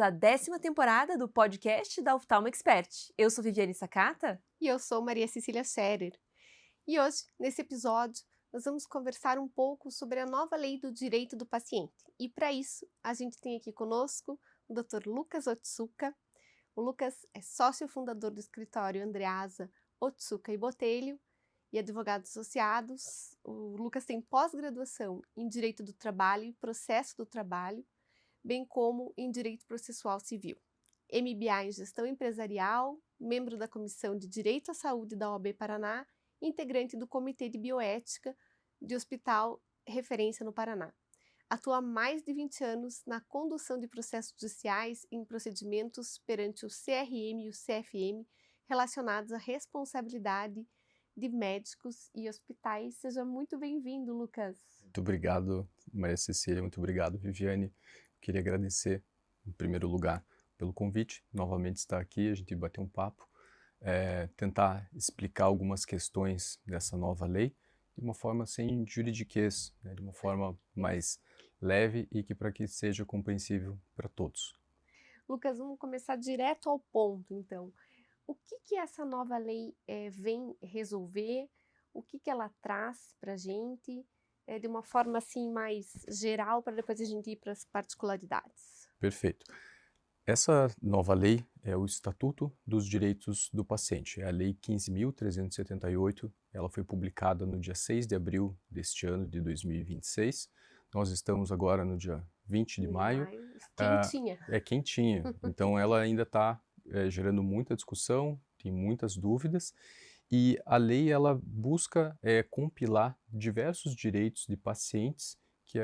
à 10ª temporada do podcast da Oftalmo Expert. Eu sou Viviane Sakata. E eu sou Maria Cecília Scherer. E hoje, nesse episódio, nós vamos conversar um pouco sobre a nova lei do direito do paciente. E para isso, a gente tem aqui conosco o Dr. Lucas Otsuka. O Lucas é sócio fundador do escritório Andreasa Otsuka e Botelho e advogados associados. O Lucas tem pós-graduação em Direito do Trabalho e Processo do Trabalho, bem como em Direito Processual Civil. MBA em Gestão Empresarial, membro da Comissão de Direito à Saúde da OAB Paraná, integrante do Comitê de Bioética de Hospital Referência no Paraná. Atua há mais de 20 anos na condução de processos judiciais em procedimentos perante o CRM e o CFM relacionados à responsabilidade de médicos e hospitais. Seja muito bem-vindo, Lucas. Muito obrigado, Maria Cecília. Muito obrigado, Viviane. Queria agradecer, em primeiro lugar, pelo convite. Novamente estar aqui, a gente bater um papo, tentar explicar algumas questões dessa nova lei de uma forma sem juridiquês, né, de uma forma mais leve e para que seja compreensível para todos. Lucas, vamos começar direto ao ponto, então. O que essa nova lei vem resolver? O que ela traz para a gente? De uma forma assim mais geral, para depois a gente ir para as particularidades. Perfeito. Essa nova lei é o Estatuto dos Direitos do Paciente, é a Lei 15.378, ela foi publicada no dia 6 de abril deste ano, de 2026. Nós estamos agora no dia 20 de maio. Quentinha. É quentinha, então ela ainda está gerando muita discussão, tem muitas dúvidas, e a lei ela busca compilar diversos direitos de pacientes que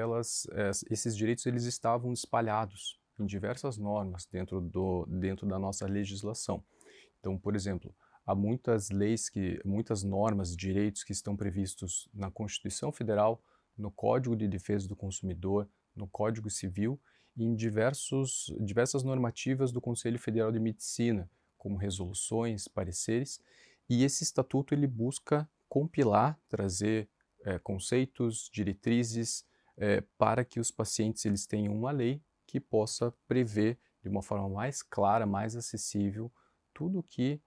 esses direitos eles estavam espalhados em diversas normas dentro da nossa legislação. Então, por exemplo, há muitas leis, muitas normas, direitos que estão previstos na Constituição Federal, no Código de Defesa do Consumidor, no Código Civil e em diversas normativas do Conselho Federal de Medicina, como resoluções, pareceres, e esse estatuto ele busca compilar, trazer conceitos, diretrizes, para que os pacientes eles tenham uma lei que possa prever de uma forma mais clara, mais acessível, tudo que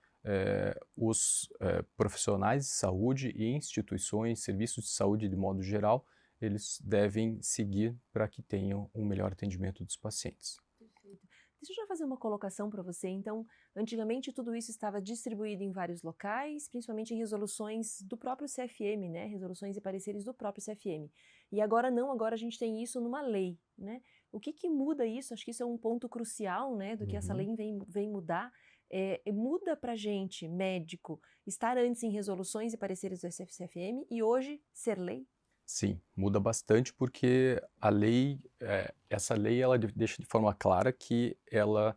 os profissionais de saúde e instituições, serviços de saúde de modo geral, eles devem seguir para que tenham um melhor atendimento dos pacientes. Perfeito. Deixa eu já fazer uma colocação para você. Então, antigamente tudo isso estava distribuído em vários locais, principalmente em resoluções do próprio CFM, né? Resoluções e pareceres do próprio CFM. E agora não, agora a gente tem isso numa lei, né? O que muda isso? Acho que isso é um ponto crucial, né, do que essa lei vem mudar. Muda para a gente, médico, estar antes em resoluções e pareceres do CFM e hoje ser lei? Sim, muda bastante porque a lei, essa lei ela deixa de forma clara que ela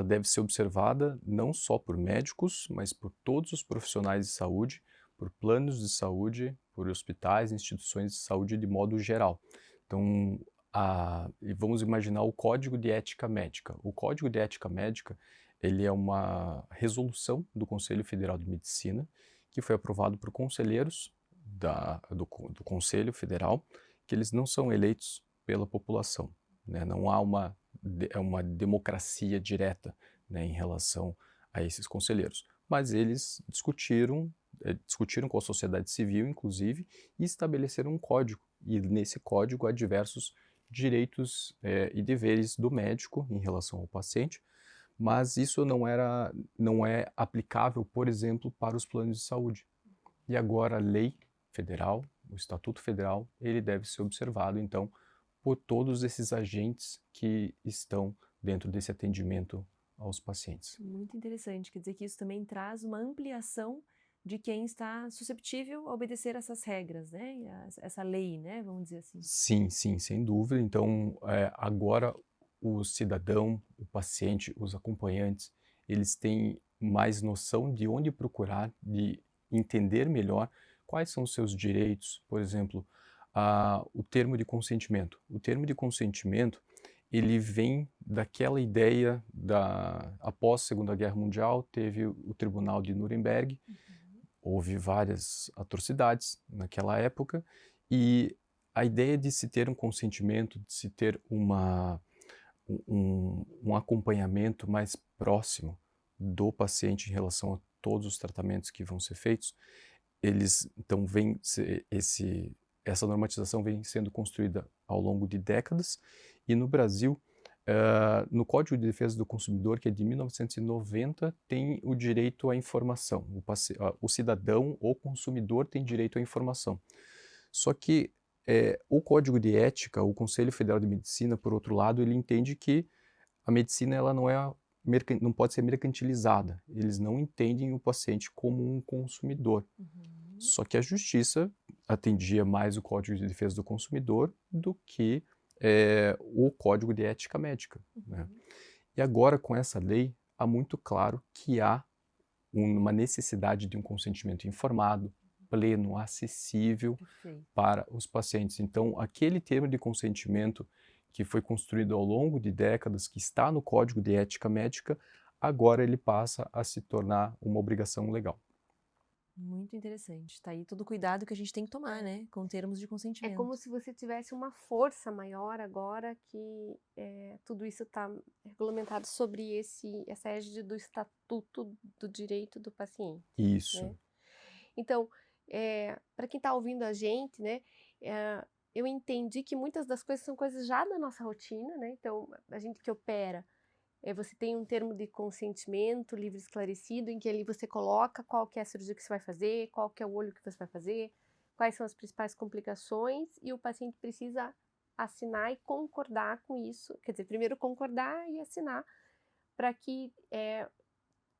deve ser observada não só por médicos, mas por todos os profissionais de saúde, por planos de saúde, por hospitais, instituições de saúde de modo geral. Então, e vamos imaginar o Código de Ética Médica. O Código de Ética Médica, ele é uma resolução do Conselho Federal de Medicina que foi aprovado por conselheiros do Conselho Federal, que eles não são eleitos pela população, né? Não há uma democracia direta, né, em relação a esses conselheiros, mas eles discutiram com a sociedade civil, inclusive, e estabeleceram um código, e nesse código há diversos direitos e deveres do médico em relação ao paciente, mas isso não é aplicável, por exemplo, para os planos de saúde. E agora a lei federal, o Estatuto Federal, ele deve ser observado, então, por todos esses agentes que estão dentro desse atendimento aos pacientes. Muito interessante, quer dizer que isso também traz uma ampliação de quem está susceptível a obedecer essas regras, né? Essa lei, né? Vamos dizer assim. Sim, sem dúvida. Então, agora o cidadão, o paciente, os acompanhantes, eles têm mais noção de onde procurar, de entender melhor quais são os seus direitos. Por exemplo, o termo de consentimento. O termo de consentimento, ele vem daquela ideia após a Segunda Guerra Mundial, teve o Tribunal de Nuremberg, houve várias atrocidades naquela época, e a ideia de se ter um consentimento, de se ter um acompanhamento mais próximo do paciente em relação a todos os tratamentos que vão ser feitos, então essa normatização vem sendo construída ao longo de décadas, e no Brasil, no Código de Defesa do Consumidor, que é de 1990, tem o direito à informação. O cidadão ou consumidor tem direito à informação. Só que o Código de Ética, o Conselho Federal de Medicina, por outro lado, ele entende que a medicina ela não pode ser mercantilizada. Eles não entendem o paciente como um consumidor. Só que a Justiça atendia mais o Código de Defesa do Consumidor do que o Código de Ética Médica, né? E agora, com essa lei, há muito claro que há uma necessidade de um consentimento informado, pleno, acessível para os pacientes. Então, aquele termo de consentimento que foi construído ao longo de décadas, que está no Código de Ética Médica, agora ele passa a se tornar uma obrigação legal. Muito interessante. Está aí todo o cuidado que a gente tem que tomar, né, com termos de consentimento. É como se você tivesse uma força maior agora que tudo isso está regulamentado sobre essa égide do Estatuto do Direito do Paciente. Isso. Né? Então, para quem está ouvindo a gente, né, eu entendi que muitas das coisas são coisas já da nossa rotina, né? Então, a gente que opera, você tem um termo de consentimento livre e esclarecido, em que ali você coloca qual que é a cirurgia que você vai fazer, qual que é o olho que você vai fazer, quais são as principais complicações, e o paciente precisa assinar e concordar com isso. Quer dizer, primeiro concordar e assinar, para que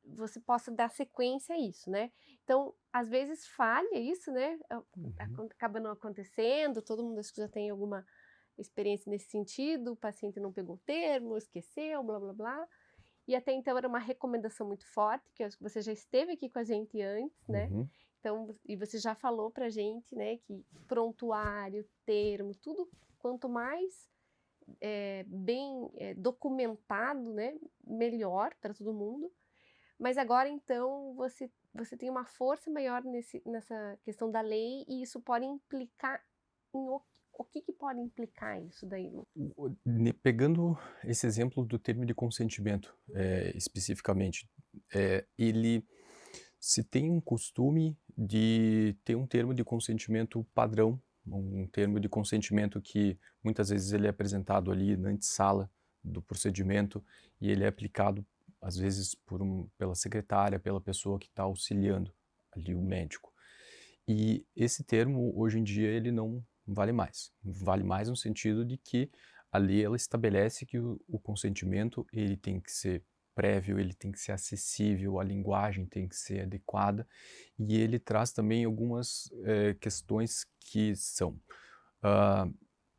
você possa dar sequência a isso, né? Então, às vezes falha isso, né? Acaba não acontecendo, todo mundo acho que já tem alguma experiência nesse sentido, o paciente não pegou o termo, esqueceu, blá, blá, blá. E até então era uma recomendação muito forte, que eu acho que você já esteve aqui com a gente antes, né? Então, e você já falou pra gente, né, que prontuário, termo, tudo, quanto mais bem documentado, né, melhor para todo mundo. Mas agora, então, você tem uma força maior nessa questão da lei, e isso pode implicar em o que pode implicar isso daí, Lu? Pegando esse exemplo do termo de consentimento, especificamente, ele se tem um costume de ter um termo de consentimento padrão, um termo de consentimento que muitas vezes ele é apresentado ali na antessala do procedimento e ele é aplicado às vezes pela secretária, pela pessoa que está auxiliando ali o médico. E esse termo, hoje em dia, ele não vale mais. Vale mais no sentido de que a lei ela estabelece que o consentimento ele tem que ser prévio, ele tem que ser acessível, a linguagem tem que ser adequada, e ele traz também algumas questões que são...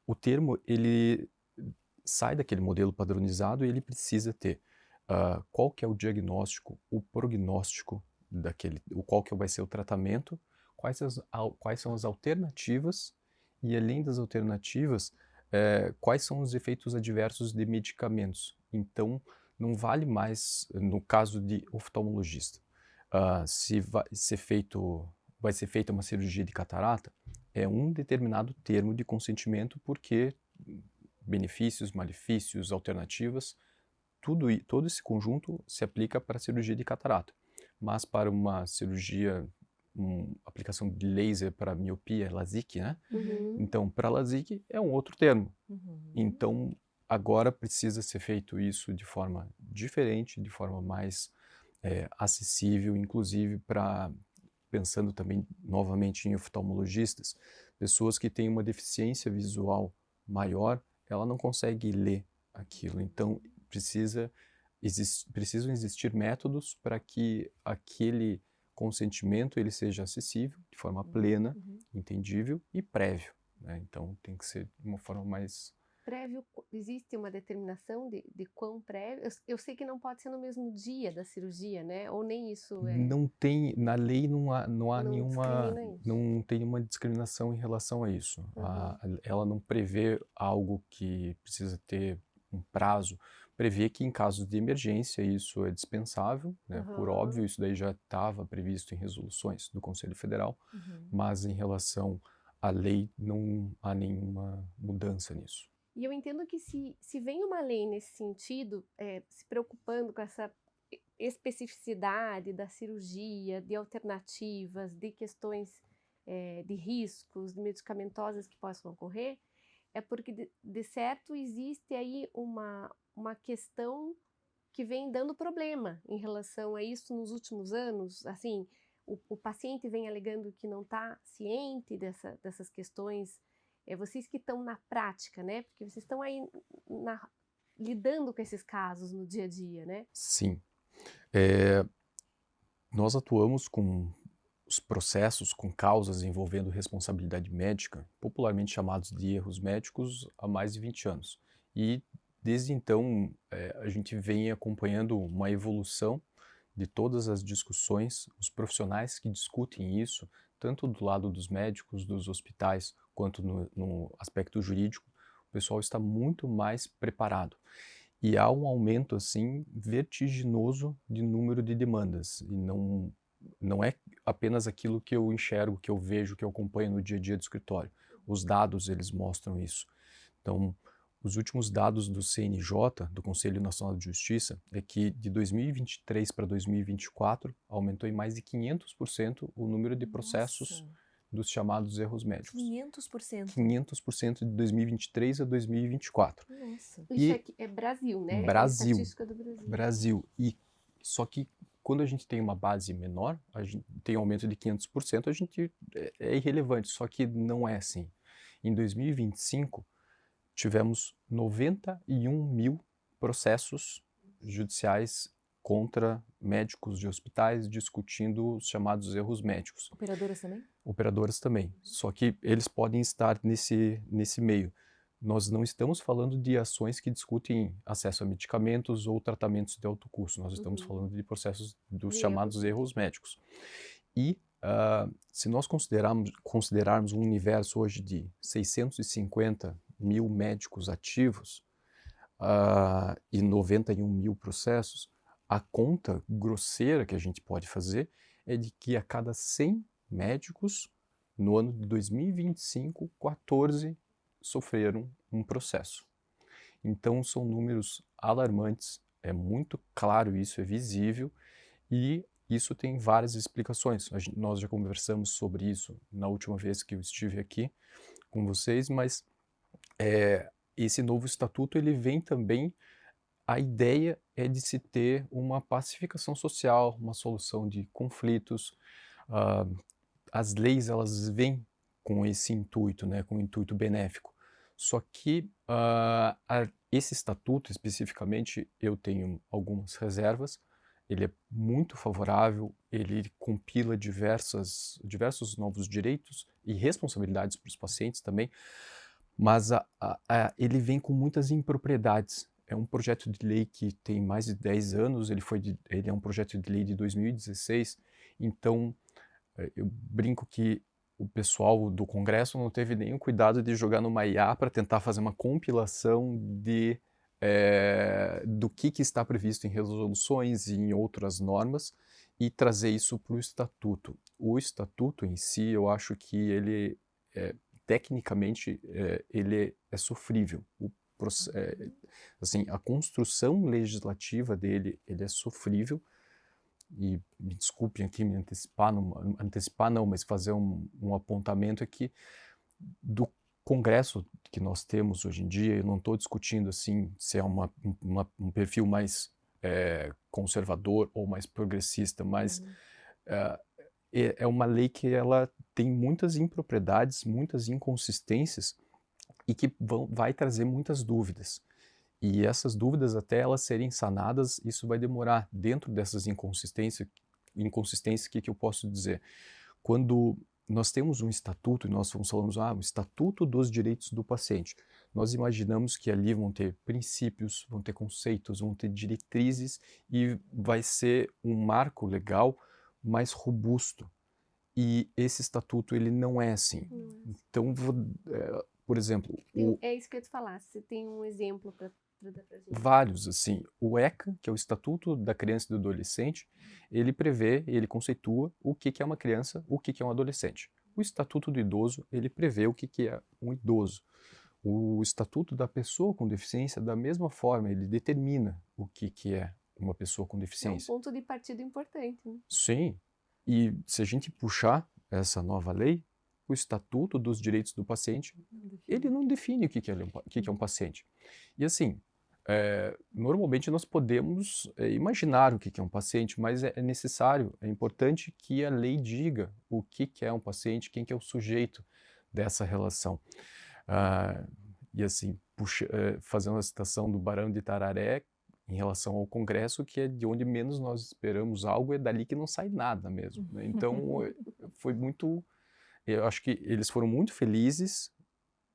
o termo, ele sai daquele modelo padronizado e ele precisa ter qual que é o diagnóstico, o prognóstico qual que vai ser o tratamento, quais são as alternativas e, além das alternativas, quais são os efeitos adversos de medicamentos. Então, não vale mais, no caso de oftalmologista, se vai ser feita uma cirurgia de catarata, é um determinado termo de consentimento, porque benefícios, malefícios, alternativas, todo esse conjunto se aplica para a cirurgia de catarata. Mas para uma cirurgia, aplicação de laser para miopia, LASIK, né? Então, para LASIK é um outro termo. Então, agora precisa ser feito isso de forma diferente, de forma mais acessível, inclusive pensando também novamente em oftalmologistas, pessoas que têm uma deficiência visual maior, ela não consegue ler aquilo. Então, precisam existir métodos para que aquele consentimento ele seja acessível, de forma plena, entendível e prévio, né? Então, tem que ser de uma forma mais... Prévio, existe uma determinação de quão prévio? Eu sei que não pode ser no mesmo dia da cirurgia, né? Ou nem isso é... Não tem, na lei não há nenhuma, discrimina isso. não tem uma discriminação em relação a isso. Ela não prevê algo que precisa ter um prazo, prevê que em casos de emergência isso é dispensável, né? Por óbvio, isso daí já estava previsto em resoluções do Conselho Federal, mas em relação à lei não há nenhuma mudança nisso. E eu entendo que se vem uma lei nesse sentido, se preocupando com essa especificidade da cirurgia, de alternativas, de questões de riscos, de medicamentosas que possam ocorrer, é porque, de certo, existe aí uma questão que vem dando problema em relação a isso nos últimos anos. Assim, o paciente vem alegando que não está ciente dessas questões. Vocês que estão na prática, né? Porque vocês estão aí lidando com esses casos no dia a dia, né? Sim. Nós atuamos com os processos, com causas envolvendo responsabilidade médica, popularmente chamados de erros médicos, há mais de 20 anos. E desde então a gente vem acompanhando uma evolução de todas as discussões, os profissionais que discutem isso, tanto do lado dos médicos, dos hospitais, quanto no aspecto jurídico, o pessoal está muito mais preparado. E há um aumento, assim, vertiginoso de número de demandas. E não é apenas aquilo que eu enxergo, que eu vejo, que eu acompanho no dia a dia do escritório. Os dados, eles mostram isso. Então, os últimos dados do CNJ, do Conselho Nacional de Justiça, é que de 2023 para 2024 aumentou em mais de 500% o número de processos dos chamados erros médicos. 500%? 500% de 2023 a 2024. Nossa. Isso aqui é Brasil, né? Brasil. É a estatística do Brasil. Brasil. Só que quando a gente tem uma base menor, a gente tem um aumento de 500%, a gente é irrelevante, só que não é assim. Em 2025, tivemos 91 mil processos judiciais contra médicos de hospitais discutindo os chamados erros médicos. Operadoras também? Operadoras também, só que eles podem estar nesse meio. Nós não estamos falando de ações que discutem acesso a medicamentos ou tratamentos de alto custo, nós estamos falando de processos dos chamados erros médicos. E se nós considerarmos um universo hoje de 650 mil médicos ativos e 91 mil processos, a conta grosseira que a gente pode fazer é de que a cada 100 médicos, no ano de 2025, 14 sofreram um processo. Então, são números alarmantes, é muito claro isso, é visível, e isso tem várias explicações. Nós já conversamos sobre isso na última vez que eu estive aqui com vocês, mas esse novo estatuto, ele vem também, a ideia é de se ter uma pacificação social, uma solução de conflitos. As leis, elas vêm com esse intuito, né, com um intuito benéfico. Só que esse estatuto, especificamente, eu tenho algumas reservas. Ele é muito favorável, ele compila diversos novos direitos e responsabilidades para os pacientes também, mas ele vem com muitas impropriedades. É um projeto de lei que tem mais de 10 anos, ele é um projeto de lei de 2016, então eu brinco que o pessoal do Congresso não teve nenhum cuidado de jogar numa IA para tentar fazer uma compilação do que está previsto em resoluções e em outras normas e trazer isso para o Estatuto. O Estatuto em si, eu acho que ele, tecnicamente, ele é sofrível. Assim, a construção legislativa dele, ele é sofrível, e me desculpem aqui me antecipar não, mas fazer um apontamento aqui do Congresso que nós temos hoje em dia. Eu não estou discutindo assim se é um perfil mais conservador ou mais progressista, mas é uma lei que ela tem muitas impropriedades, muitas inconsistências e que vai trazer muitas dúvidas. E essas dúvidas, até elas serem sanadas, isso vai demorar. Dentro dessas inconsistências, o que eu posso dizer? Quando nós temos um estatuto, e nós falamos, o Estatuto dos Direitos do Paciente, nós imaginamos que ali vão ter princípios, vão ter conceitos, vão ter diretrizes, e vai ser um marco legal mais robusto. E esse estatuto, ele não é assim. Então, por exemplo... É isso que eu ia te falar, você tem um exemplo para dar pra gente? Vários, assim. O ECA, que é o Estatuto da Criança e do Adolescente, ele prevê, ele conceitua o que é uma criança, o que é um adolescente. O Estatuto do Idoso, ele prevê o que é um idoso. O Estatuto da Pessoa com Deficiência, da mesma forma, ele determina o que é uma pessoa com É um deficiência. ponto de partida importante, né? Sim, e se a gente puxar essa nova lei, o Estatuto dos Direitos do Paciente, ele não define o que é um paciente. E assim, normalmente nós podemos imaginar o que é um paciente, mas é necessário, é importante que a lei diga o que é um paciente, quem que é o sujeito dessa relação. E assim, fazendo a citação do Barão de Tararé, em relação ao Congresso, que é de onde menos nós esperamos algo, é dali que não sai nada mesmo, né? Então, foi muito... Eu acho que eles foram muito felizes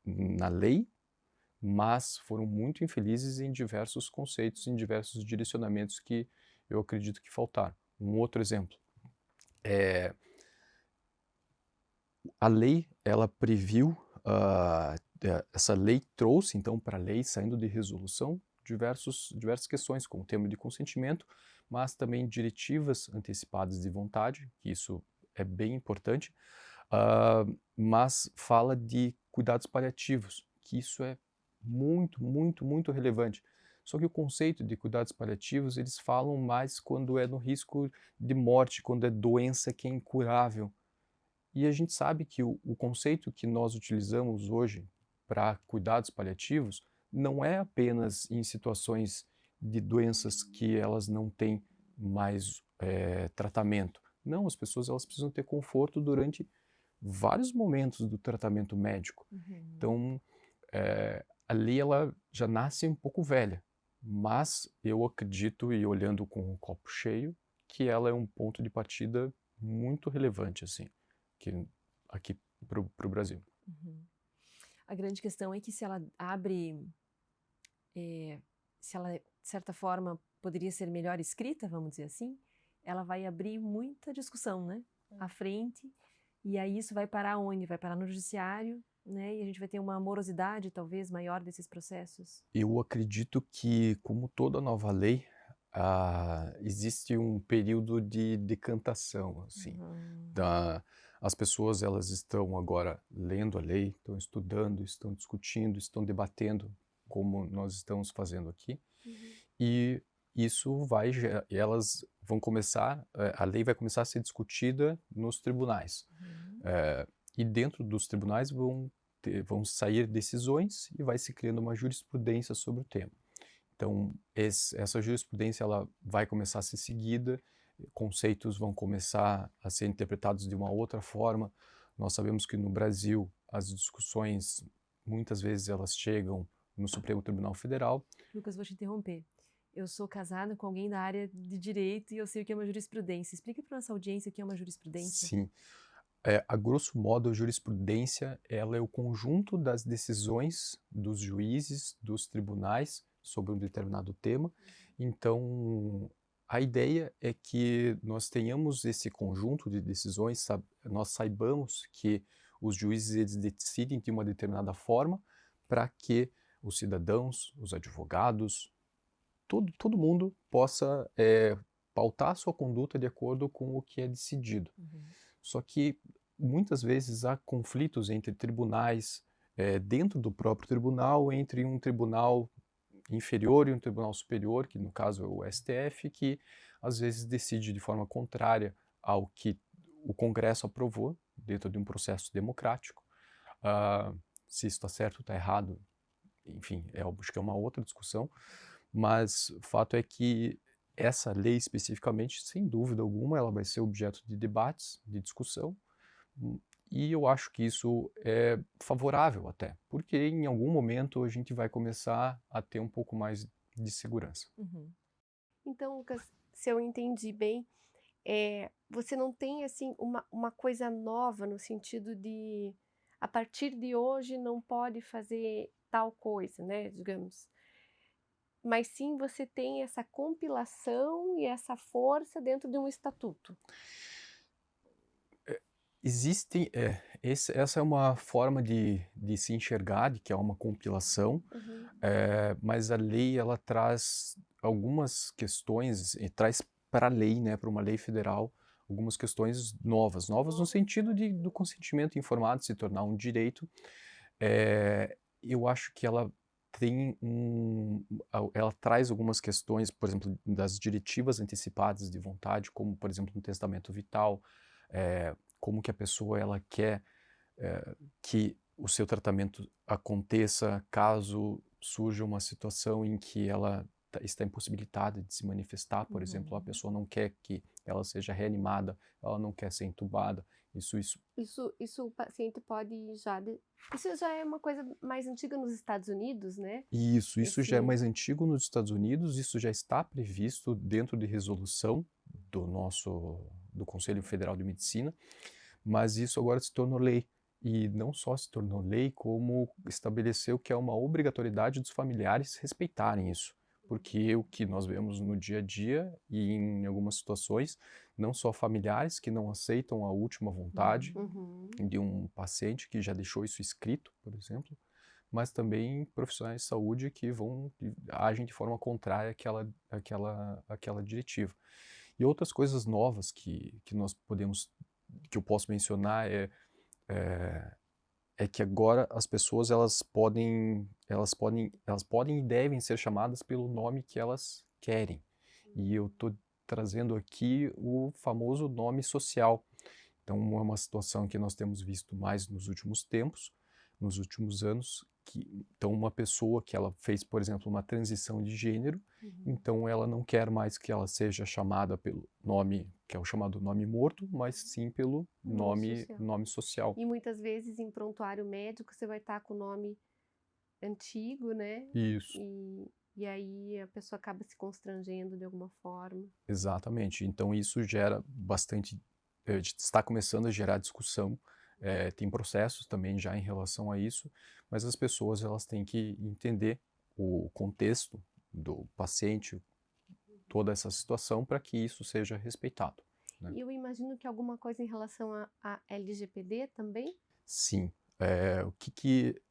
na lei, mas foram muito infelizes em diversos conceitos, em diversos direcionamentos que eu acredito que faltaram. Um outro exemplo, a lei, ela previu, essa lei trouxe, então, para a lei, saindo de resolução, diversas questões, como o tema de consentimento, mas também diretivas antecipadas de vontade, que isso é bem importante, mas fala de cuidados paliativos, que isso é muito, muito, muito relevante. Só que o conceito de cuidados paliativos, eles falam mais quando é no risco de morte, quando é doença que é incurável. E a gente sabe que o conceito que nós utilizamos hoje para cuidados paliativos não é apenas em situações de doenças que elas não têm mais tratamento. Não, as pessoas elas precisam ter conforto durante vários momentos do tratamento médico. Então, a lei ela já nasce um pouco velha, mas eu acredito, e olhando com o copo cheio, que ela é um ponto de partida muito relevante, assim, aqui para o Brasil. A grande questão é que se ela abre, se ela, de certa forma, poderia ser melhor escrita, vamos dizer assim, ela vai abrir muita discussão, né, à frente, e aí isso vai parar onde? Vai parar no judiciário, né, e a gente vai ter uma morosidade, talvez, maior desses processos. Eu acredito que, como toda nova lei, existe um período de decantação, assim. As pessoas elas estão agora lendo a lei, estão estudando, estão discutindo, estão debatendo, como nós estamos fazendo aqui, e isso elas vão começar, a lei vai começar a ser discutida nos tribunais. E dentro dos tribunais vão sair decisões e vai se criando uma jurisprudência sobre o tema. Então, essa jurisprudência ela vai começar a ser seguida, conceitos vão começar a ser interpretados de uma outra forma. Nós sabemos que no Brasil as discussões, muitas vezes elas chegam no Supremo Tribunal Federal. Lucas, vou te interromper. Eu sou casada com alguém da área de direito e eu sei o que é uma jurisprudência. Explica para nossa audiência o que é uma jurisprudência. Sim. A grosso modo, a jurisprudência ela é o conjunto das decisões dos juízes, dos tribunais sobre um determinado tema. Então, a ideia é que nós tenhamos esse conjunto de decisões, nós saibamos que os juízes eles decidem de uma determinada forma para que os cidadãos, os advogados, todo mundo possa pautar a sua conduta de acordo com o que é decidido. Só que muitas vezes há conflitos entre tribunais, dentro do próprio tribunal, entre um tribunal inferior e um tribunal superior, que no caso é o STF, que às vezes decide de forma contrária ao que o Congresso aprovou dentro de um processo democrático. Se isso está certo ou está errado, enfim, acho que é uma outra discussão, mas o fato é que essa lei especificamente, sem dúvida alguma, ela vai ser objeto de debates, de discussão, e eu acho que isso é favorável até, porque em algum momento a gente vai começar a ter um pouco mais de segurança. Então, Lucas, se eu entendi bem, você não tem assim uma coisa nova no sentido de a partir de hoje não pode fazer tal coisa, né, digamos. Mas sim você tem essa compilação e essa força dentro de um estatuto. Essa é uma forma de se enxergar, de que é uma compilação, mas a lei ela traz algumas questões, e traz para a lei, né, para uma lei federal, algumas questões novas no sentido do consentimento informado se tornar um direito, eu acho que ela ela traz algumas questões, por exemplo, das diretivas antecipadas de vontade, como, por exemplo, um testamento vital, como que a pessoa ela quer que o seu tratamento aconteça caso surja uma situação em que ela está impossibilitada de se manifestar, por exemplo, a pessoa não quer que ela seja reanimada, ela não quer ser entubada, isso Isso o paciente pode já... Isso já é uma coisa mais antiga nos Estados Unidos, né? Isso já é mais antigo nos Estados Unidos, isso já está previsto dentro de resolução do Conselho Federal de Medicina, mas isso agora se tornou lei. E não só se tornou lei, como estabeleceu que é uma obrigatoriedade dos familiares respeitarem isso. Porque o que nós vemos no dia a dia e em algumas situações, não só familiares que não aceitam a última vontade de um paciente que já deixou isso escrito, por exemplo, mas também profissionais de saúde que agem de forma contrária àquela diretiva. E outras coisas novas que eu posso mencionar é que agora as pessoas elas podem e devem ser chamadas pelo nome que elas querem. E eu estou trazendo aqui o famoso nome social. Então é uma situação que nós temos visto mais nos últimos tempos, nos últimos anos, então uma pessoa que ela fez, por exemplo, uma transição de gênero, então ela não quer mais que ela seja chamada pelo nome, que é o chamado nome morto, mas sim pelo nome social. E muitas vezes em prontuário médico você vai estar com o nome antigo, né? Isso. E aí a pessoa acaba se constrangendo de alguma forma. Exatamente. Então isso gera bastante, está começando a gerar discussão. Tem processos também já em relação a isso, mas as pessoas elas têm que entender o contexto do paciente, toda essa situação, para que isso seja respeitado, né? E eu imagino que alguma coisa em relação a LGPD também? Sim.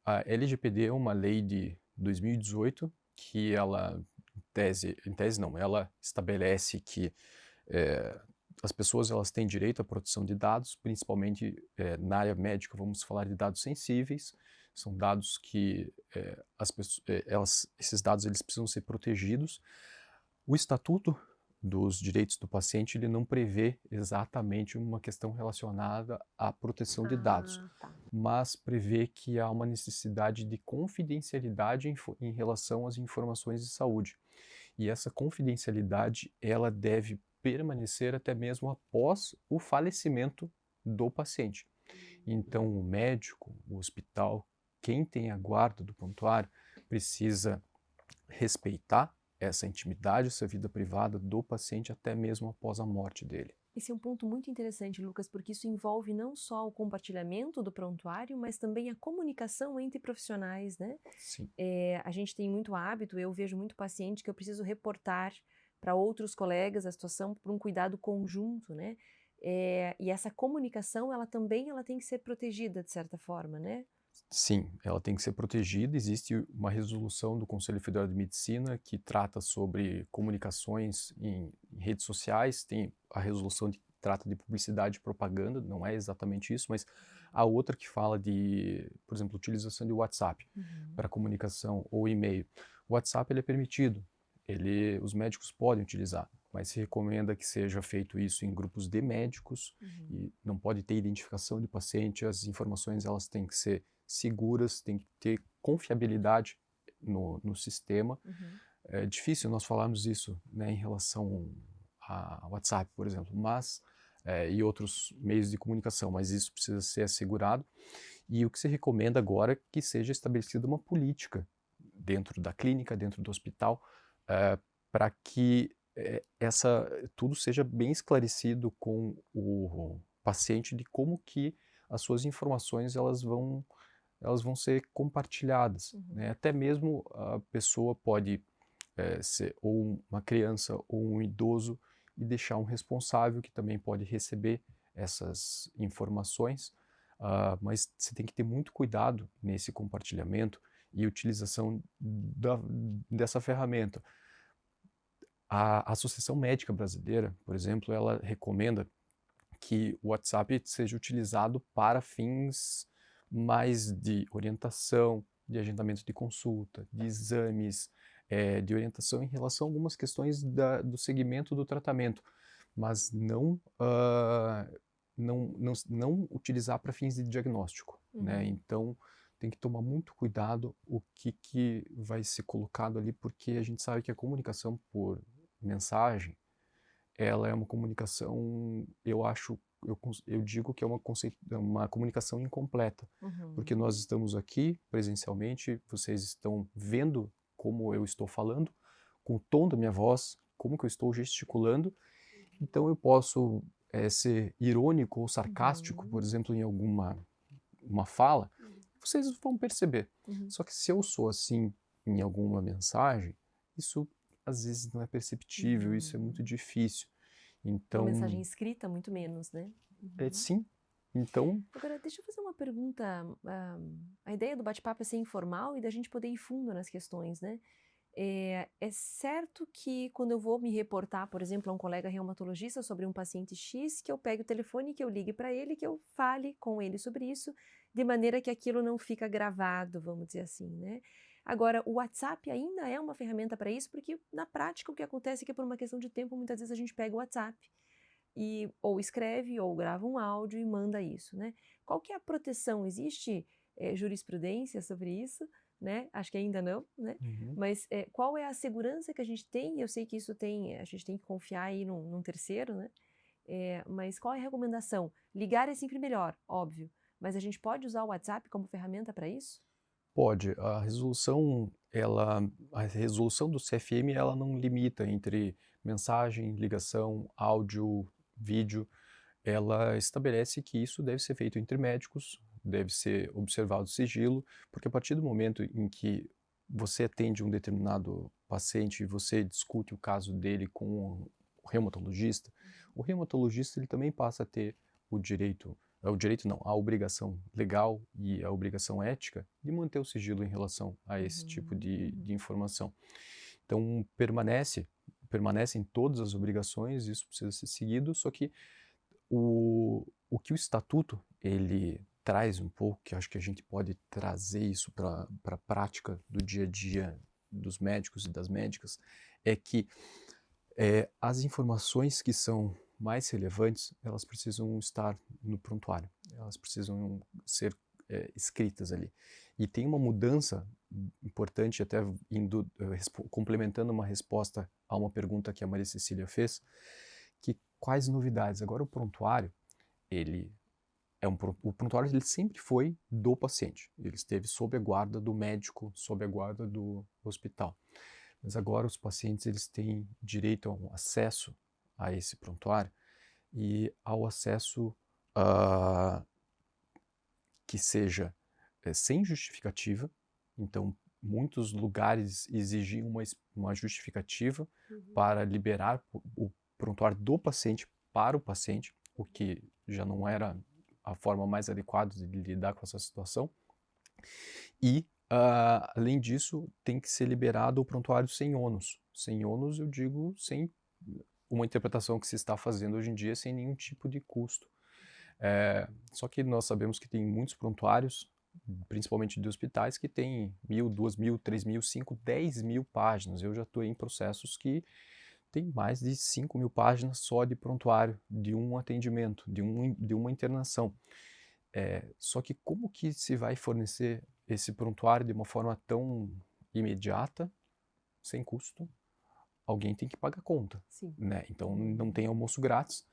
A LGPD é uma lei de 2018 que ela, em tese não, ela estabelece que as pessoas elas têm direito à proteção de dados, principalmente na área médica, vamos falar de dados sensíveis, são dados que esses dados eles precisam ser protegidos. O Estatuto dos Direitos do Paciente ele não prevê exatamente uma questão relacionada à proteção de dados, mas prevê que há uma necessidade de confidencialidade em relação às informações de saúde. E essa confidencialidade ela deve permanecer até mesmo após o falecimento do paciente. Então, o médico, o hospital, quem tem a guarda do prontuário, precisa respeitar essa intimidade, essa vida privada do paciente até mesmo após a morte dele. Esse é um ponto muito interessante, Lucas, porque isso envolve não só o compartilhamento do prontuário, mas também a comunicação entre profissionais, né? Sim. A gente tem muito hábito, eu vejo muito paciente que eu preciso reportar para outros colegas a situação por um cuidado conjunto, né? E essa comunicação, ela tem que ser protegida de certa forma, né? Sim, ela tem que ser protegida. Existe uma resolução do Conselho Federal de Medicina que trata sobre comunicações em redes sociais, tem a resolução que trata de publicidade e propaganda, não é exatamente isso, mas há outra que fala de, por exemplo, utilização de WhatsApp para comunicação ou e-mail. O WhatsApp ele é permitido, os médicos podem utilizar, mas se recomenda que seja feito isso em grupos de médicos e não pode ter identificação de paciente, as informações elas têm que ser seguras, tem que ter confiabilidade no sistema. É difícil nós falarmos isso, né, em relação a WhatsApp, por exemplo, e outros meios de comunicação, mas isso precisa ser assegurado. E o que se recomenda agora é que seja estabelecida uma política dentro da clínica, dentro do hospital, para que tudo seja bem esclarecido com o paciente de como que as suas informações elas vão ser compartilhadas, né? Até mesmo a pessoa pode ser ou uma criança ou um idoso e deixar um responsável que também pode receber essas informações, mas você tem que ter muito cuidado nesse compartilhamento e utilização dessa ferramenta. A Associação Médica Brasileira, por exemplo, ela recomenda que o WhatsApp seja utilizado para fins mais de orientação, de agendamento de consulta, de exames, de orientação em relação a algumas questões do segmento do tratamento, mas não utilizar para fins de diagnóstico, né? Então, tem que tomar muito cuidado o que vai ser colocado ali, porque a gente sabe que a comunicação por mensagem, ela é uma comunicação, eu digo que é uma comunicação incompleta, porque nós estamos aqui presencialmente, vocês estão vendo como eu estou falando, com o tom da minha voz, como que eu estou gesticulando, então eu posso ser irônico ou sarcástico, por exemplo, em alguma fala, vocês vão perceber. Só que se eu sou assim em alguma mensagem, isso às vezes não é perceptível, isso é muito difícil. Então, uma mensagem escrita, muito menos, né? sim. Então, agora, deixa eu fazer uma pergunta. A ideia do bate-papo é ser informal e da gente poder ir fundo nas questões, né? É certo que quando eu vou me reportar, por exemplo, a um colega reumatologista sobre um paciente X, que eu pegue o telefone, que eu ligue para ele, que eu fale com ele sobre isso, de maneira que aquilo não fica gravado, vamos dizer assim, né? Agora, o WhatsApp ainda é uma ferramenta para isso, porque na prática o que acontece é que por uma questão de tempo, muitas vezes a gente pega o WhatsApp e ou escreve ou grava um áudio e manda isso, né? Qual que é a proteção? Existe jurisprudência sobre isso? Né? Acho que ainda não, né? Mas qual é a segurança que a gente tem? Eu sei que isso a gente tem que confiar aí num terceiro, né? Mas qual é a recomendação? Ligar é sempre melhor, óbvio, mas a gente pode usar o WhatsApp como ferramenta para isso? Pode. A resolução do CFM, ela não limita entre mensagem, ligação, áudio, vídeo. Ela estabelece que isso deve ser feito entre médicos, deve ser observado o sigilo, porque a partir do momento em que você atende um determinado paciente e você discute o caso dele com o reumatologista ele também passa a ter a obrigação legal e a obrigação ética de manter o sigilo em relação a esse tipo de informação. Então, permanecem todas as obrigações, isso precisa ser seguido, só que o que o estatuto ele traz um pouco, que acho que a gente pode trazer isso para a prática do dia a dia dos médicos e das médicas, é que as informações que são mais relevantes, elas precisam estar no prontuário, elas precisam ser escritas ali. E tem uma mudança importante, até complementando uma resposta a uma pergunta que a Maria Cecília fez, que quais novidades? Agora o prontuário, o prontuário ele sempre foi do paciente, ele esteve sob a guarda do médico, sob a guarda do hospital. Mas agora os pacientes eles têm direito a um acesso a esse prontuário e ao acesso que seja sem justificativa. Então, muitos lugares exigiam uma justificativa para liberar o prontuário do paciente para o paciente, o que já não era a forma mais adequada de lidar com essa situação. E, além disso, tem que ser liberado o prontuário sem ônus. Sem ônus, eu digo, sem uma interpretação que se está fazendo hoje em dia, sem nenhum tipo de custo. Só que nós sabemos que tem muitos prontuários, principalmente de hospitais, que tem 1.000, 2.000, 3.000, 5.000, 10.000 páginas. Eu já estou em processos que tem mais de 5.000 páginas só de prontuário, de um atendimento, de uma internação. Só que como que se vai fornecer esse prontuário de uma forma tão imediata, sem custo? Alguém tem que pagar a conta, né? Então não tem almoço grátis,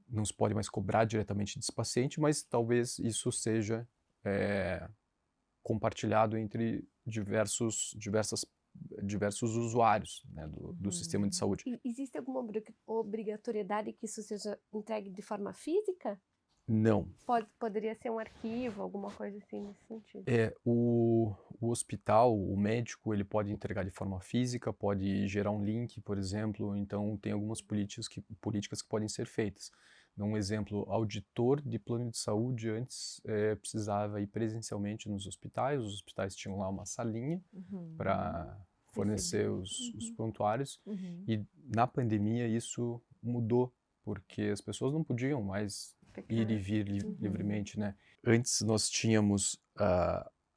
não se pode mais cobrar diretamente desse paciente, mas talvez isso seja compartilhado entre diversos usuários, né, do sistema de saúde. Existe alguma obrigatoriedade que isso seja entregue de forma física? Não. Poderia ser um arquivo, alguma coisa assim nesse sentido. O hospital, o médico, ele pode entregar de forma física, pode gerar um link, por exemplo, então tem algumas políticas que podem ser feitas. Um exemplo, auditor de plano de saúde antes precisava ir presencialmente nos hospitais, os hospitais tinham lá uma salinha para fornecer os prontuários e na pandemia isso mudou, porque as pessoas não podiam mais ir e vir livremente, né? Antes nós tínhamos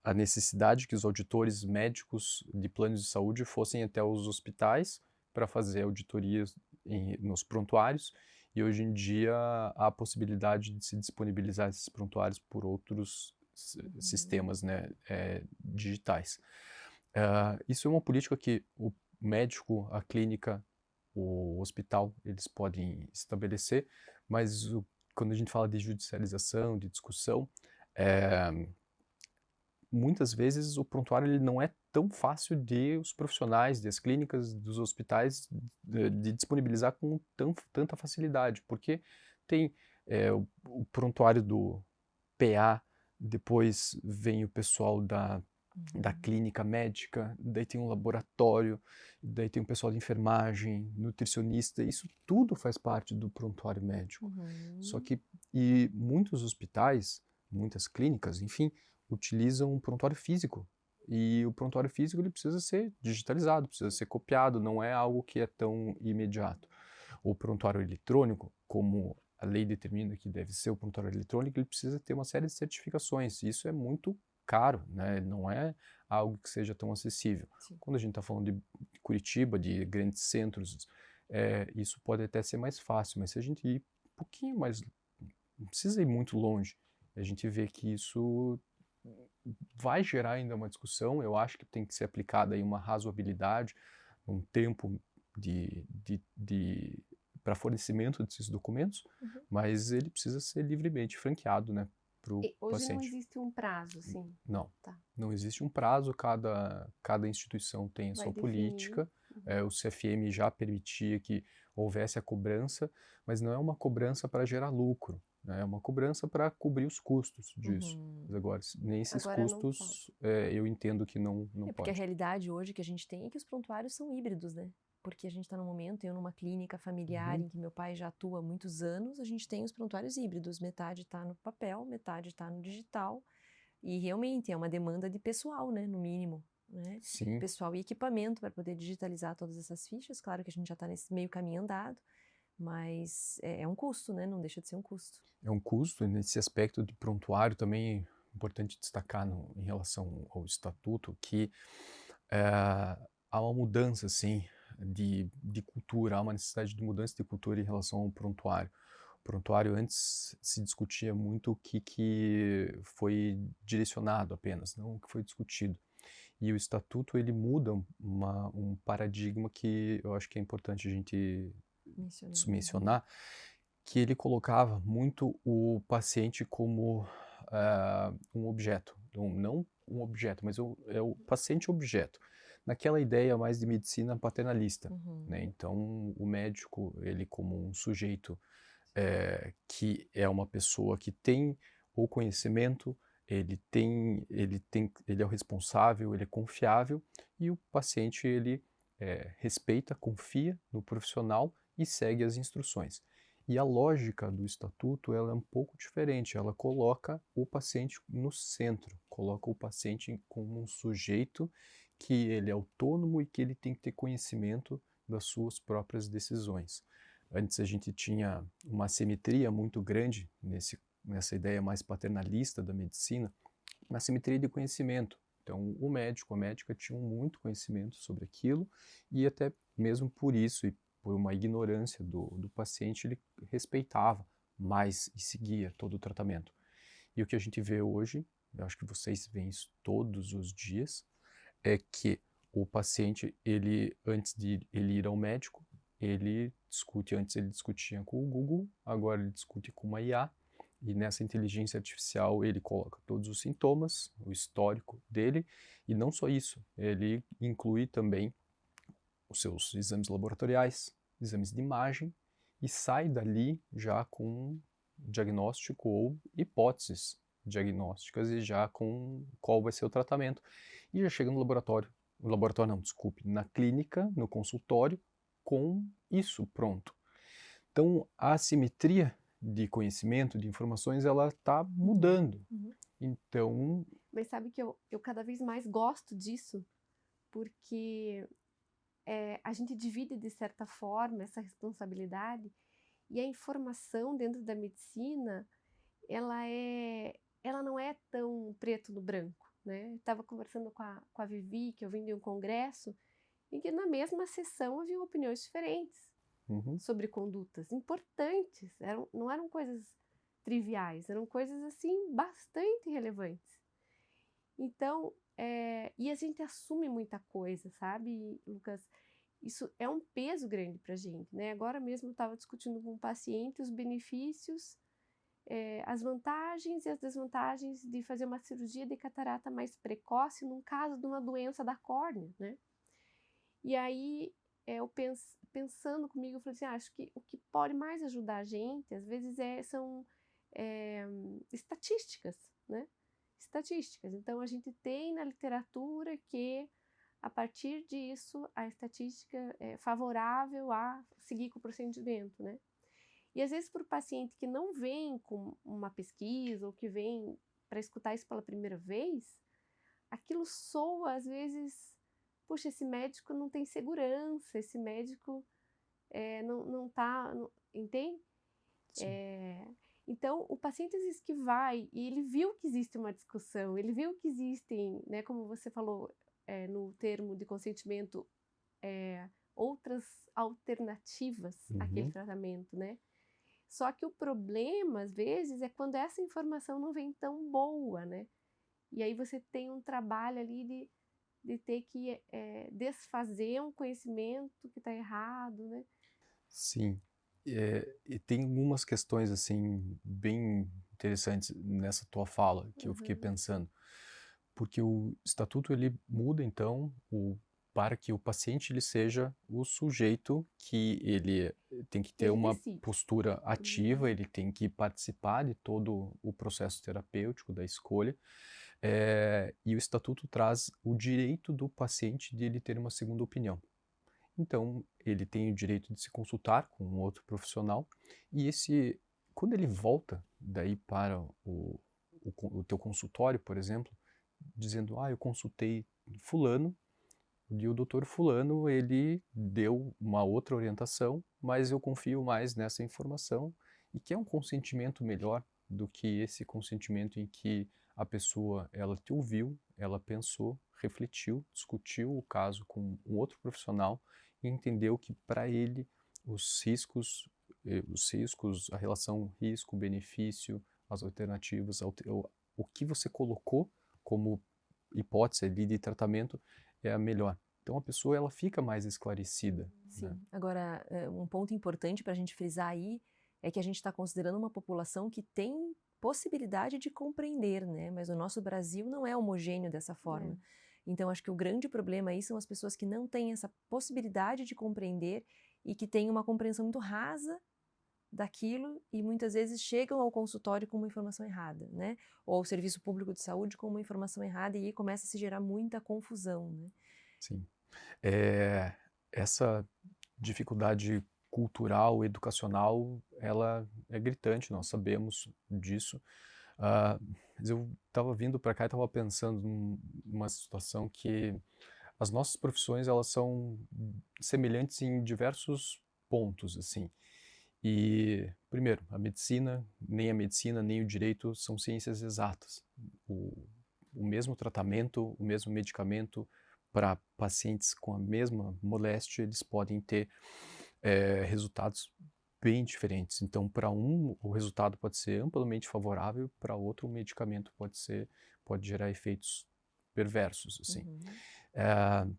a necessidade que os auditores médicos de planos de saúde fossem até os hospitais para fazer auditorias nos prontuários, e hoje em dia há a possibilidade de se disponibilizar esses prontuários por outros sistemas, né, digitais. Isso é uma política que o médico, a clínica, o hospital, eles podem estabelecer, mas quando a gente fala de judicialização, de discussão, muitas vezes o prontuário ele não é tão fácil de os profissionais, das clínicas, dos hospitais, de disponibilizar com tanta facilidade, porque tem o prontuário do PA, depois vem o pessoal da clínica médica, daí tem um laboratório, daí tem o pessoal de enfermagem, nutricionista, isso tudo faz parte do prontuário médico. Só que, e muitos hospitais, muitas clínicas, enfim, utilizam um prontuário físico. E o prontuário físico ele precisa ser digitalizado, precisa ser copiado, não é algo que é tão imediato. O prontuário eletrônico, como a lei determina que deve ser o prontuário eletrônico, ele precisa ter uma série de certificações. E isso é muito caro, né? Não é algo que seja tão acessível. Sim. Quando a gente está falando de Curitiba, de grandes centros, isso pode até ser mais fácil, mas se a gente ir um pouquinho mais, não precisa ir muito longe, a gente vê que isso vai gerar ainda uma discussão. Eu acho que tem que ser aplicada aí uma razoabilidade, um tempo para fornecimento desses documentos, mas ele precisa ser livremente franqueado, né, para o Hoje não paciente. existe um prazo, sim. Não, Tá. não existe um prazo, cada instituição tem a Vai sua definir. política. O CFM já permitia que houvesse a cobrança, mas não é uma cobrança para gerar lucro, né? É uma cobrança para cobrir os custos disso. Mas agora, nem esses Agora não custos, eu entendo que não Porque a pode. realidade hoje que a gente tem é que os prontuários são híbridos, né? Porque a gente está num momento, eu numa clínica familiar em que meu pai já atua há muitos anos, a gente tem os prontuários híbridos, metade está no papel, metade está no digital, e realmente é uma demanda de pessoal, né, no mínimo, né? Sim, Pessoal e equipamento para poder digitalizar todas essas fichas, claro que a gente já está nesse meio caminho andado, mas é um custo, né? Não deixa de ser um custo. é um custo, e nesse aspecto de prontuário também é importante destacar em relação ao estatuto que há uma mudança, assim, de cultura, há uma necessidade de mudança de cultura em relação ao prontuário. O prontuário antes se discutia muito o que foi direcionado apenas, não o que foi discutido. E o estatuto ele muda um paradigma que eu acho que é importante a gente mencionar, que ele colocava muito o paciente como um objeto, não um objeto, mas é o paciente objeto, naquela ideia mais de medicina paternalista, né? Então o médico ele como um sujeito que é uma pessoa que tem o conhecimento, ele é o responsável, ele é confiável, e o paciente ele respeita, confia no profissional e segue as instruções. E a lógica do estatuto ela é um pouco diferente, ela coloca o paciente no centro, coloca o paciente como um sujeito que ele é autônomo e que ele tem que ter conhecimento das suas próprias decisões. Antes a gente tinha uma assimetria muito grande nessa ideia mais paternalista da medicina, uma assimetria de conhecimento. Então o médico, a médica tinham muito conhecimento sobre aquilo e até mesmo por isso e por uma ignorância do paciente, ele respeitava mais e seguia todo o tratamento. E o que a gente vê hoje, eu acho que vocês veem isso todos os dias, é que o paciente, antes de ele ir ao médico, antes ele discutia com o Google, agora ele discute com uma IA, e nessa inteligência artificial ele coloca todos os sintomas, o histórico dele, e não só isso, ele inclui também os seus exames laboratoriais, exames de imagem, e sai dali já com diagnóstico ou hipóteses diagnósticas e já com qual vai ser o tratamento. E já chega no laboratório não, desculpe, na clínica, no consultório, com isso pronto. Então, a assimetria de conhecimento, de informações, ela está mudando. Então... Mas sabe que eu cada vez mais gosto disso, porque a gente divide, de certa forma, essa responsabilidade, e a informação dentro da medicina, ela não é tão preto no branco. né? Estava conversando com a Vivi, que eu vim de um congresso, em que na mesma sessão haviam opiniões diferentes Uhum. sobre condutas importantes, não eram coisas triviais, eram coisas assim bastante relevantes. Então, e a gente assume muita coisa, sabe, Lucas? Isso é um peso grande para a gente, né? Agora mesmo eu estava discutindo com um paciente os benefícios, as vantagens e as desvantagens de fazer uma cirurgia de catarata mais precoce num caso de uma doença da córnea, né? E aí, eu pensando comigo, eu falei assim, acho que o que pode mais ajudar a gente, às vezes, são estatísticas, né? Estatísticas. Então, a gente tem na literatura que, a partir disso, a estatística é favorável a seguir com o procedimento, né? E, às vezes, para o paciente que não vem com uma pesquisa ou que vem para escutar isso pela primeira vez, aquilo soa, às vezes, puxa, esse médico não tem segurança, esse médico não tá, entende? Então, o paciente às vezes que vai e ele viu que existe uma discussão, ele viu que existem, né, como você falou no termo de consentimento, outras alternativas àquele Uhum. tratamento, né? Só que o problema, às vezes, é quando essa informação não vem tão boa, né? E aí você tem um trabalho ali de ter que desfazer um conhecimento que está errado, né? Sim. E tem algumas questões assim bem interessantes nessa tua fala que eu fiquei Uhum. pensando, porque o estatuto ele muda então para que o paciente ele seja o sujeito que ele tem que ter Ele uma decide. postura ativa, Uhum. ele tem que participar de todo o processo terapêutico da escolha, e o estatuto traz o direito do paciente de ele ter uma segunda opinião. Então, ele tem o direito de se consultar com um outro profissional e quando ele volta daí para o teu consultório, por exemplo, dizendo, eu consultei fulano e o doutor fulano, ele deu uma outra orientação, mas eu confio mais nessa informação e que é um consentimento melhor do que esse consentimento em que a pessoa, ela te ouviu, ela pensou, refletiu, discutiu o caso com um outro profissional e entendeu que para ele os riscos, a relação risco-benefício, as alternativas, o que você colocou como hipótese ali de tratamento é a melhor. Então a pessoa ela fica mais esclarecida, né? Sim. Agora, um ponto importante para a gente frisar aí é que a gente está considerando uma população que tem possibilidade de compreender, né? Mas o nosso Brasil não é homogêneo dessa forma. Então, acho que o grande problema aí são as pessoas que não têm essa possibilidade de compreender e que têm uma compreensão muito rasa daquilo e muitas vezes chegam ao consultório com uma informação errada, né? Ou ao serviço público de saúde com uma informação errada e aí começa a se gerar muita confusão, né? Sim. Essa dificuldade cultural, educacional, ela é gritante, nós sabemos disso. Mas eu estava vindo para cá e estava pensando numa situação que as nossas profissões elas são semelhantes em diversos pontos, assim. E, primeiro, a medicina, nem o direito são ciências exatas. O mesmo tratamento, o mesmo medicamento para pacientes com a mesma moléstia, eles podem ter resultados bem diferentes. Então, para um, o resultado pode ser amplamente favorável, para outro, o medicamento pode gerar efeitos perversos, assim. Uhum.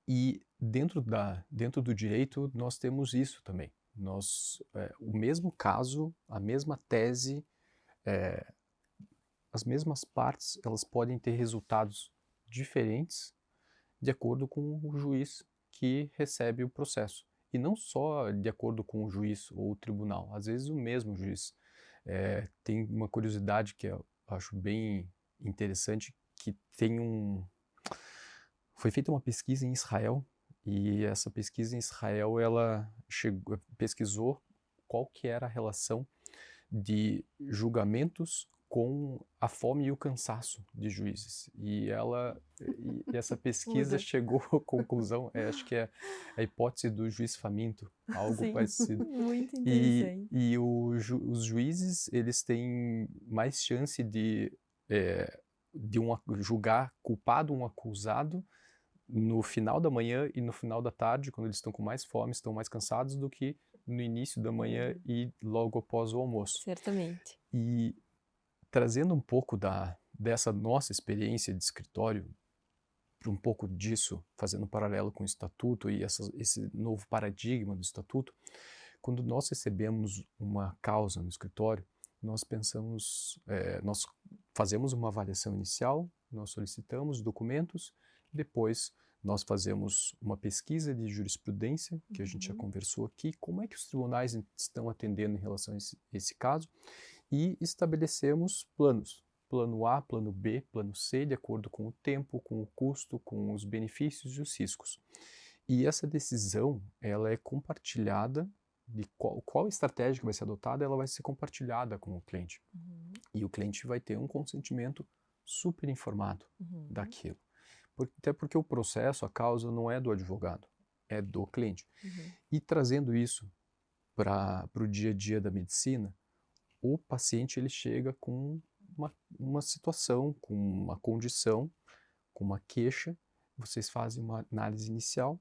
E dentro do direito, nós temos isso também. O mesmo caso, a mesma tese, as mesmas partes, elas podem ter resultados diferentes de acordo com o juiz que recebe o processo. E não só de acordo com o juiz ou o tribunal, às vezes o mesmo juiz. Tem uma curiosidade que eu acho bem interessante, que foi feita uma pesquisa em Israel, e essa pesquisa em Israel, ela pesquisou qual que era a relação de julgamentos com a fome e o cansaço de juízes. E essa pesquisa Muda. chegou à conclusão, acho que é a hipótese do juiz faminto, algo Sim, parecido. muito E, interessante. os juízes, eles têm mais chance de julgar culpado um acusado no final da manhã e no final da tarde, quando eles estão com mais fome, estão mais cansados do que no início da manhã e logo após o almoço. Certamente. E trazendo um pouco dessa nossa experiência de escritório, para um pouco disso, fazendo um paralelo com o Estatuto e esse novo paradigma do Estatuto, quando nós recebemos uma causa no escritório, nós fazemos uma avaliação inicial, nós solicitamos documentos, depois nós fazemos uma pesquisa de jurisprudência, que a gente já conversou aqui, como é que os tribunais estão atendendo em relação a esse caso, e estabelecemos planos. Plano A, plano B, plano C, de acordo com o tempo, com o custo, com os benefícios e os riscos. E essa decisão, ela é compartilhada, de qual estratégia que vai ser adotada, ela vai ser compartilhada com o cliente. E o cliente vai ter um consentimento super informado daquilo. Até porque o processo, a causa, não é do advogado, é do cliente. E trazendo isso para o dia a dia da medicina, o paciente ele chega com uma situação, com uma condição, com uma queixa, vocês fazem uma análise inicial,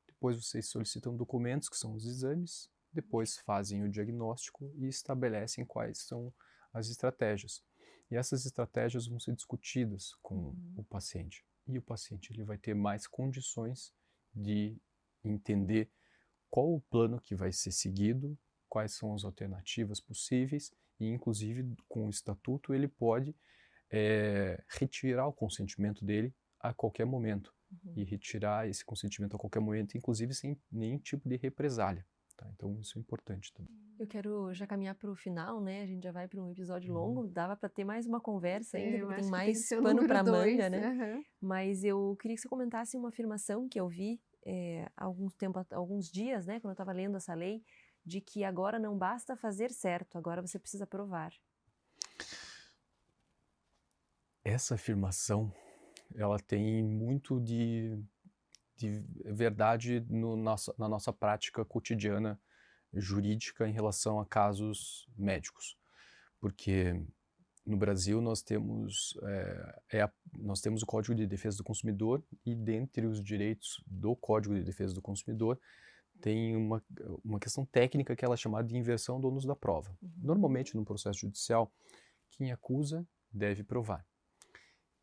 depois vocês solicitam documentos, que são os exames, depois fazem o diagnóstico e estabelecem quais são as estratégias. E essas estratégias vão ser discutidas com o paciente. E o paciente ele vai ter mais condições de entender qual o plano que vai ser seguido, quais são as alternativas possíveis, e inclusive com o estatuto ele pode retirar o consentimento dele a qualquer momento. E retirar esse consentimento a qualquer momento, inclusive sem nenhum tipo de represália. Tá? Então isso é importante também. Eu quero já caminhar para o final, né? A gente já vai para um episódio longo, dava para ter mais uma conversa ainda, porque tem mais pano para manga, né? Mas eu queria que você comentasse uma afirmação que eu vi há alguns dias, né? Quando eu estava lendo essa lei, de que agora não basta fazer certo, agora você precisa provar. Essa afirmação, ela tem muito de verdade na nossa prática cotidiana jurídica em relação a casos médicos. Porque no Brasil nós temos o Código de Defesa do Consumidor e dentre os direitos do Código de Defesa do Consumidor tem uma questão técnica que ela é chamada de inversão do ônus da prova. Normalmente no processo judicial, quem acusa deve provar.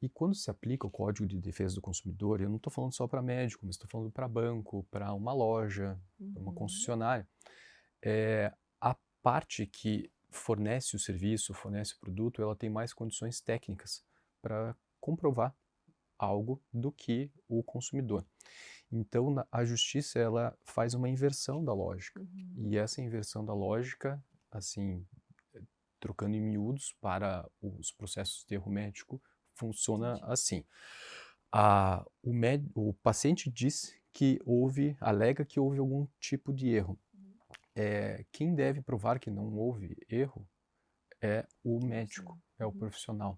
E quando se aplica o Código de Defesa do Consumidor, eu não estou falando só para médico, mas estou falando para banco, para uma loja, para uma concessionária, a parte que fornece o serviço, fornece o produto, ela tem mais condições técnicas para comprovar algo do que o consumidor. Então, a justiça ela faz uma inversão da lógica. E essa inversão da lógica, assim, trocando em miúdos para os processos de erro médico, funciona assim. O paciente alega que houve algum tipo de erro. Quem deve provar que não houve erro é o médico, é o profissional.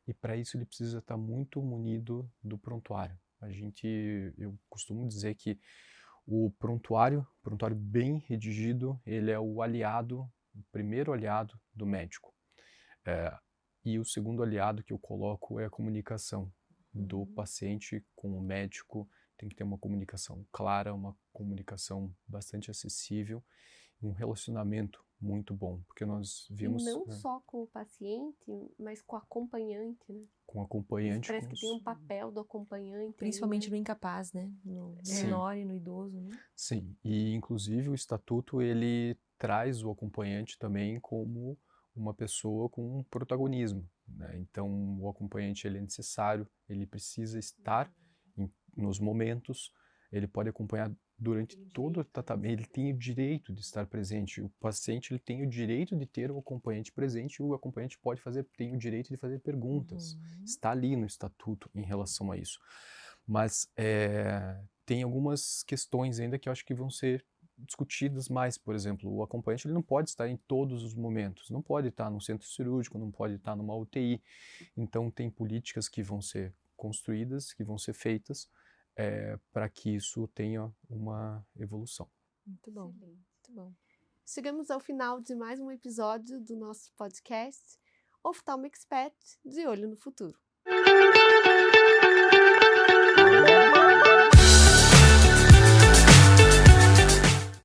E para isso ele precisa estar muito munido do prontuário. Eu costumo dizer que o prontuário bem redigido, ele é o primeiro aliado do médico. E o segundo aliado que eu coloco é a comunicação do paciente com o médico. Tem que ter uma comunicação clara, uma comunicação bastante acessível, um relacionamento muito bom, porque nós vimos... E não só com o paciente, mas com o acompanhante, né? Com o acompanhante. Parece que tem um papel do acompanhante. Principalmente ali, né? no incapaz, né? No menor e no idoso, né? Sim, e inclusive o estatuto ele traz o acompanhante também como uma pessoa com um protagonismo, né? Então o acompanhante ele é necessário, ele precisa estar nos momentos, ele pode acompanhar durante todo o tratamento, ele tem o direito de estar presente, o paciente ele tem o direito de ter o acompanhante presente e o acompanhante tem o direito de fazer perguntas, está ali no estatuto em relação a isso. Mas tem algumas questões ainda que eu acho que vão ser discutidas mais, por exemplo, o acompanhante ele não pode estar em todos os momentos, não pode estar no centro cirúrgico, não pode estar numa UTI, então tem políticas que vão ser construídas, que vão ser feitas para que isso tenha uma evolução. Muito bom, Excelente. muito bom. Chegamos ao final de mais um episódio do nosso podcast Oftalmo Expert, de olho no futuro.